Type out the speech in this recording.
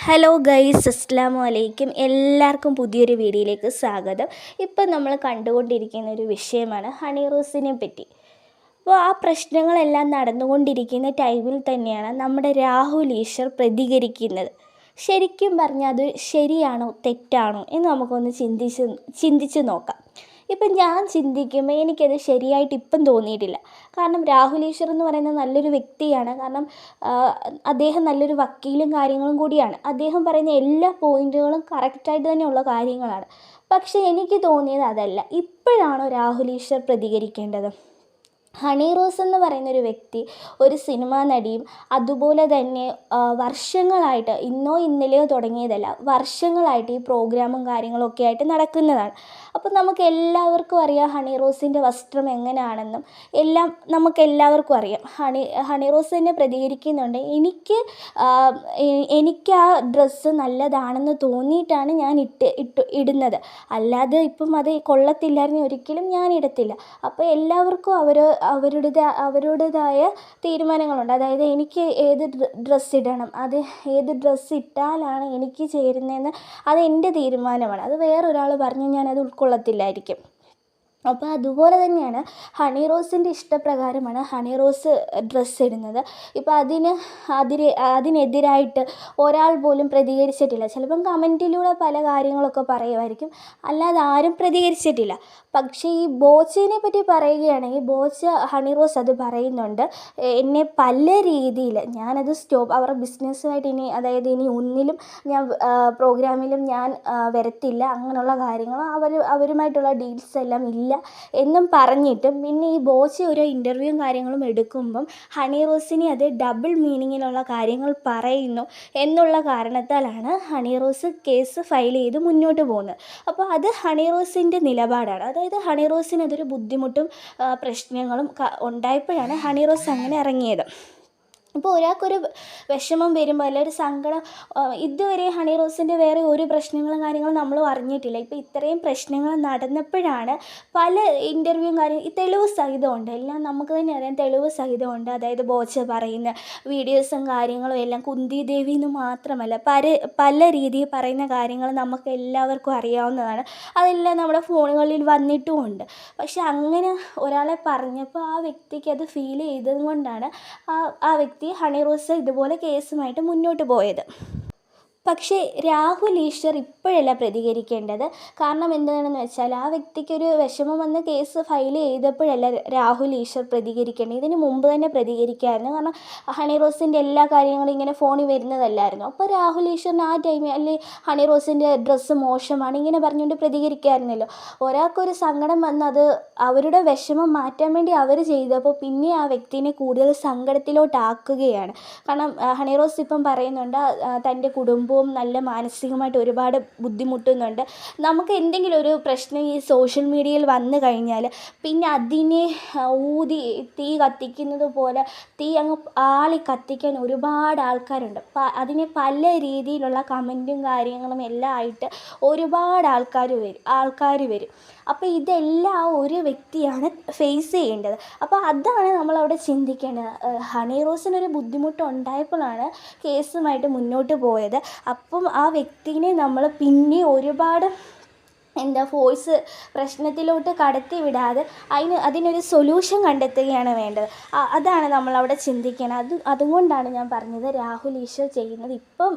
Hello guys, അസ്സലാമു അലൈക്കും. എല്ലാവർക്കും പുതിയൊരു വീഡിയോയിലേക്ക് സ്വാഗതം. ഇപ്പം നമ്മൾ കണ്ടുകൊണ്ടിരിക്കുന്ന ഒരു വിഷയമാണ് ഹണി റോസിനെ പറ്റി. അപ്പോൾ ആ പ്രശ്നങ്ങളെല്ലാം നടന്നുകൊണ്ടിരിക്കുന്ന ടൈമിൽ തന്നെയാണ് നമ്മുടെ രാഹുൽ ഈശ്വർ പ്രതികരിക്കുന്നത്. ശരിക്കും പറഞ്ഞാൽ അത് ശരിയാണോ തെറ്റാണോ എന്ന് നമുക്കൊന്ന് ചിന്തിച്ച് നോക്കാം. ഇപ്പം ഞാൻ ചിന്തിക്കുമ്പോൾ എനിക്കത് ശരിയായിട്ട് ഇപ്പം തോന്നിയിട്ടില്ല. കാരണം രാഹുൽ ഈശ്വർ എന്ന് പറയുന്നത് നല്ലൊരു വ്യക്തിയാണ്. കാരണം അദ്ദേഹം നല്ലൊരു വക്കീലും കാര്യങ്ങളും കൂടിയാണ്. അദ്ദേഹം പറയുന്ന എല്ലാ പോയിൻറ്റുകളും കറക്റ്റായിട്ട് തന്നെയുള്ള കാര്യങ്ങളാണ്. പക്ഷേ എനിക്ക് തോന്നിയത് അതല്ല. ഇപ്പോഴാണോ രാഹുൽ ഈശ്വർ പ്രതികരിക്കേണ്ടത്? ഹണി റോസ് എന്ന് പറയുന്നൊരു വ്യക്തി ഒരു സിനിമാ നടിയും അതുപോലെ തന്നെ വർഷങ്ങളായിട്ട് ഇന്നോ ഇന്നലെയോ തുടങ്ങിയതല്ല, വർഷങ്ങളായിട്ട് ഈ പ്രോഗ്രാമും കാര്യങ്ങളൊക്കെ ആയിട്ട് നടക്കുന്നതാണ്. അപ്പോൾ നമുക്ക് എല്ലാവർക്കും അറിയാം ഹണി റോസിൻ്റെ വസ്ത്രം എങ്ങനെയാണെന്നും എല്ലാം നമുക്ക് എല്ലാവർക്കും അറിയാം. ഹണി റോസ് തന്നെ പ്രതികരിക്കുന്നുണ്ട്. എനിക്ക് ആ ഡ്രസ്സ് നല്ലതാണെന്ന് തോന്നിയിട്ടാണ് ഞാൻ ഇടുന്നത്, അല്ലാതെ ഇപ്പം അത് കൊള്ളത്തില്ലായിരുന്നു ഒരിക്കലും ഞാൻ ഇടത്തില്ല. അപ്പോൾ എല്ലാവർക്കും അവരുടേതായ തീരുമാനങ്ങളുണ്ട്. അതായത് എനിക്ക് ഏത് ഡ്രസ്സ് ഇടണം, അത് ഏത് ഡ്രസ്സ് ഇട്ടാലാണ് എനിക്ക് ചേരുന്നതെന്ന് അത് എൻ്റെ തീരുമാനമാണ്. അത് വേറൊരാൾ പറഞ്ഞ് ഞാനത് ഉൾക്കൊള്ളത്തില്ലായിരിക്കും. അപ്പോൾ അതുപോലെ തന്നെയാണ് ഹണി റോസിൻ്റെ ഇഷ്ടപ്രകാരമാണ് ഹണി റോസ് ഡ്രസ്സ് ഇടുന്നത്. ഇപ്പോൾ അതിനെതിരായിട്ട് ഒരാൾ പോലും പ്രതികരിച്ചിട്ടില്ല. ചിലപ്പം കമൻറ്റിലൂടെ പല കാര്യങ്ങളൊക്കെ പറയുമായിരിക്കും, അല്ലാതെ ആരും പ്രതികരിച്ചിട്ടില്ല. പക്ഷേ ഈ ബോച്ചയെ പറ്റി പറയുകയാണെങ്കിൽ ഹണി റോസ് അത് പറയുന്നുണ്ട്. എന്നെ പല രീതിയിൽ ഞാനത് അവരുടെ ബിസിനസ്സുമായിട്ട് ഇനി ഒന്നിലും ഞാൻ പ്രോഗ്രാമിലും ഞാൻ വരത്തില്ല, അങ്ങനെയുള്ള കാര്യങ്ങൾ അവരുമായിട്ടുള്ള ഡീൽസ് എല്ലാം ഇല്ല എന്നും പറഞ്ഞിട്ടും പിന്നെ ഈ ബോച്ച ഒരു ഇൻ്റർവ്യൂവും കാര്യങ്ങളും എടുക്കുമ്പം ഹണി റോസിനെ അത് ഡബിൾ മീനിങ്ങിലുള്ള കാര്യങ്ങൾ പറയുന്നു എന്നുള്ള കാരണത്താലാണ് ഹണി റോസ് കേസ് ഫയൽ ചെയ്ത് മുന്നോട്ട് പോകുന്നത്. അപ്പോൾ അത് ഹണി റോസിൻ്റെ നിലപാടാണ്. അതായത് ഹണി റോസിന് അതൊരു ബുദ്ധിമുട്ടും പ്രശ്നങ്ങളും ഉണ്ടായപ്പോഴാണ് ഹണി റോസ് അങ്ങനെ ഇറങ്ങിയത്. ഇപ്പോൾ ഒരാൾക്കൊരു വിഷമം വരുമ്പോൾ അല്ലെങ്കിൽ ഒരു സങ്കടം, ഇതുവരെ ഹണി റോസിൻ്റെ വേറെ ഒരു പ്രശ്നങ്ങളും കാര്യങ്ങളും നമ്മൾ അറിഞ്ഞിട്ടില്ല. ഇപ്പോൾ ഇത്രയും പ്രശ്നങ്ങൾ നടന്നപ്പോഴാണ് പല ഇൻ്റർവ്യൂവും ഈ തെളിവ് സഹിതമുണ്ട്, എല്ലാം നമുക്ക് തന്നെ അറിയാം, തെളിവ് സഹിതമുണ്ട്. അതായത് ബോച്ച പറയുന്ന വീഡിയോസും കാര്യങ്ങളും എല്ലാം കുന്തി ദേവി എന്ന് മാത്രമല്ല പല രീതിയിൽ പറയുന്ന കാര്യങ്ങൾ നമുക്ക് എല്ലാവർക്കും അറിയാവുന്നതാണ്. അതെല്ലാം നമ്മുടെ ഫോണുകളിൽ വന്നിട്ടുമുണ്ട്. പക്ഷെ അങ്ങനെ ഒരാളെ പറഞ്ഞപ്പോൾ ആ വ്യക്തിക്ക് അത് ഫീൽ ചെയ്തത് കൊണ്ടാണ് ആ വ്യക്തി ഹണി റോസ് ഇതുപോലെ കേസുമായിട്ട് മുന്നോട്ട് പോയത്. പക്ഷേ രാഹുൽ ഈശ്വർ ഇപ്പോഴല്ല പ്രതികരിക്കേണ്ടത്. കാരണം എന്താണെന്ന് വെച്ചാൽ ആ വ്യക്തിക്കൊരു വിഷമം വന്ന് കേസ് ഫയൽ ചെയ്തപ്പോഴല്ല രാഹുൽ ഈശ്വർ പ്രതികരിക്കേണ്ടത്, ഇതിന് മുമ്പ് തന്നെ പ്രതികരിക്കാമായിരുന്നു. കാരണം ഹണി റോസിൻ്റെ എല്ലാ കാര്യങ്ങളും ഇങ്ങനെ ഫോണിൽ വരുന്നതല്ലായിരുന്നു. അപ്പോൾ രാഹുൽ ഈശ്വറിന് ആ ടൈമിൽ അല്ലെങ്കിൽ ഹണി റോസിൻ്റെ ഡ്രസ്സ് മോശമാണ് ഇങ്ങനെ പറഞ്ഞുകൊണ്ട് പ്രതികരിക്കാമായിരുന്നല്ലോ. ഒരാൾക്കൊരു സങ്കടം വന്ന് അത് അവരുടെ വിഷമം മാറ്റാൻ വേണ്ടി അവർ ചെയ്തപ്പോൾ പിന്നെ ആ വ്യക്തിനെ കൂടുതൽ സങ്കടത്തിലോട്ടാക്കുകയാണ്. കാരണം ഹണി റോസ് ഇപ്പം പറയുന്നുണ്ട് തൻ്റെ കുടുംബവും നല്ല മാനസികമായിട്ട് ഒരുപാട് ബുദ്ധിമുട്ടുന്നുണ്ട്. നമുക്ക് എന്തെങ്കിലും ഒരു പ്രശ്നം ഈ സോഷ്യൽ മീഡിയയിൽ വന്നു കഴിഞ്ഞാൽ പിന്നെ അതിനെ ഊതി തീ കത്തിക്കുന്നത് പോലെ തീ അങ്ങ് ആളി കത്തിക്കാൻ ഒരുപാട് ആൾക്കാരുണ്ട്. അതിനെ പല രീതിയിലുള്ള കമൻറ്റും കാര്യങ്ങളും എല്ലാം ആയിട്ട് ഒരുപാട് ആൾക്കാർ വരും. അപ്പോൾ ഇതെല്ലാം ആ ഒരു വ്യക്തിയാണ് ഫേസ് ചെയ്യേണ്ടത്. അപ്പോൾ അതാണ് നമ്മളവിടെ ചിന്തിക്കേണ്ടത്. ഹണി റോസിനൊരു ബുദ്ധിമുട്ടുണ്ടായപ്പോഴാണ് കേസുമായിട്ട് മുന്നോട്ട് പോയത്. അപ്പം ആ വ്യക്തിനെ നമ്മൾ പിന്നെ ഒരുപാട് ഫോഴ്സ് പ്രശ്നത്തിലോട്ട് കടത്തി വിടാതെ അതിനൊരു സൊല്യൂഷൻ കണ്ടെത്തുകയാണ് വേണ്ടത്. അതാണ് നമ്മളവിടെ ചിന്തിക്കണം. അതുകൊണ്ടാണ് ഞാൻ പറഞ്ഞത് രാഹുൽ ഈശ്വർ ചെയ്യുന്നത് ഇപ്പം